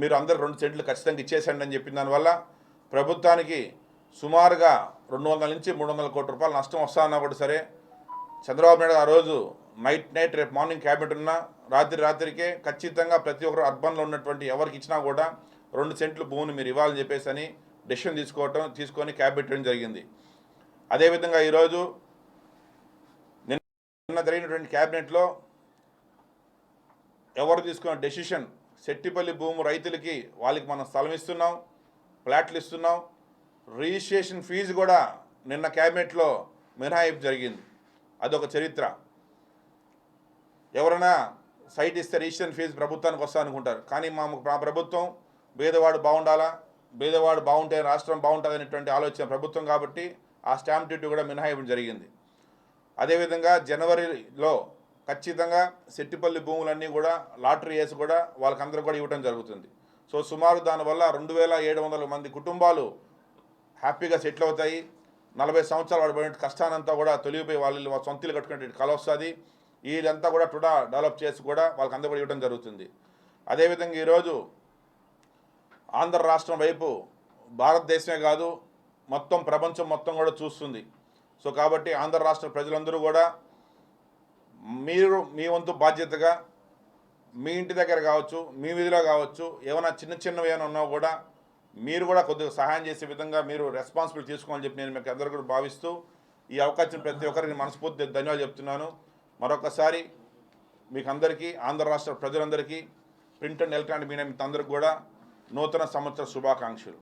మీరు అందరు 2 సెంట్లు ఖచ్చితంగా ఇచ్చేసండి అని చెప్పిన దానివల్ల ప్రభుత్వానికి సుమారుగా 200 నుంచి 300 కోట్ల రూపాయలు నష్టం వస్తానన్నా కూడా సరే చంద్రబాబు నాయుడు ఆ రోజు నైట్ రేపు మార్నింగ్ క్యాబినెట్ ఉన్నా రాత్రికే ఖచ్చితంగా ప్రతి ఒక్కరు అర్బన్లో ఉన్నటువంటి ఎవరికి ఇచ్చినా కూడా 2 సెంట్లు భూమిని మీరు ఇవ్వాలని చెప్పేసి అని డెసిషన్ తీసుకొని క్యాబినెట్ ఇవ్వడం జరిగింది. అదేవిధంగా ఈరోజు నిన్న జరిగినటువంటి క్యాబినెట్లో ఎవరు తీసుకున్న డెసిషన్ సెట్టిపల్లి భూమి రైతులకి వాళ్ళకి మనం స్థలం ఇస్తున్నాం, ఫ్లాట్లు ఇస్తున్నాం, రిజిస్ట్రేషన్ ఫీజు కూడా నిన్న క్యాబినెట్లో మినహాయింపు జరిగింది. అదొక చరిత్ర. ఎవరైనా సైట్ ఇస్తే రిజిస్ట్రేషన్ ఫీజు ప్రభుత్వానికి వస్తా అనుకుంటారు, కానీ మా ప్రభుత్వం పేదవాడు బాగుండాలా, పేదవాడు బాగుంటే రాష్ట్రం బాగుంటుంది అనేటువంటి ఆలోచన ప్రభుత్వం కాబట్టి ఆ స్టాంప్ డ్యూటీ కూడా మినహాయింపు జరిగింది. అదేవిధంగా జనవరిలో ఖచ్చితంగా సెట్టిపల్లి భూములన్నీ కూడా లాటరీ వేసి కూడా వాళ్ళకందరూ కూడా ఇవ్వడం జరుగుతుంది. సో సుమారు దానివల్ల 2700 మంది కుటుంబాలు హ్యాపీగా సెటిల్ అవుతాయి. 40 సంవత్సరాలు వాడు పడిన కష్టానంతా కూడా తొలిగిపోయి వాళ్ళు సొంత ఇల్లు కట్టుకునే కళ వస్తుంది. వీళ్ళంతా కూడా టుడా డెవలప్ చేసి కూడా వాళ్ళకందరూ కూడా ఇవ్వడం జరుగుతుంది. అదేవిధంగా ఈరోజు ఆంధ్ర రాష్ట్రం వైపు భారతదేశమే కాదు మొత్తం ప్రపంచం మొత్తం కూడా చూస్తుంది. సో కాబట్టి ఆంధ్ర రాష్ట్ర ప్రజలందరూ కూడా మీరు మీ వంతు బాధ్యతగా మీ ఇంటి దగ్గర కావచ్చు, మీ వీధిలో కావచ్చు, ఏమైనా చిన్నవి ఏమైనా ఉన్నా కూడా మీరు కూడా కొద్దిగా సహాయం చేసే విధంగా మీరు రెస్పాన్సిబిలిటీ తీసుకోవాలని చెప్పి నేను మీకు అందరూ కూడా భావిస్తూ ఈ అవకాశం ప్రతి ఒక్కరికి మనస్ఫూర్తి ధన్యవాదాలు చెప్తున్నాను. మరొకసారి మీకు అందరికీ ఆంధ్ర రాష్ట్ర ప్రజలందరికీ ప్రింట్ అండ్ ఎలక్ట్రానిక్ మీడియా అందరికీ కూడా నూతన సంవత్సర శుభాకాంక్షలు.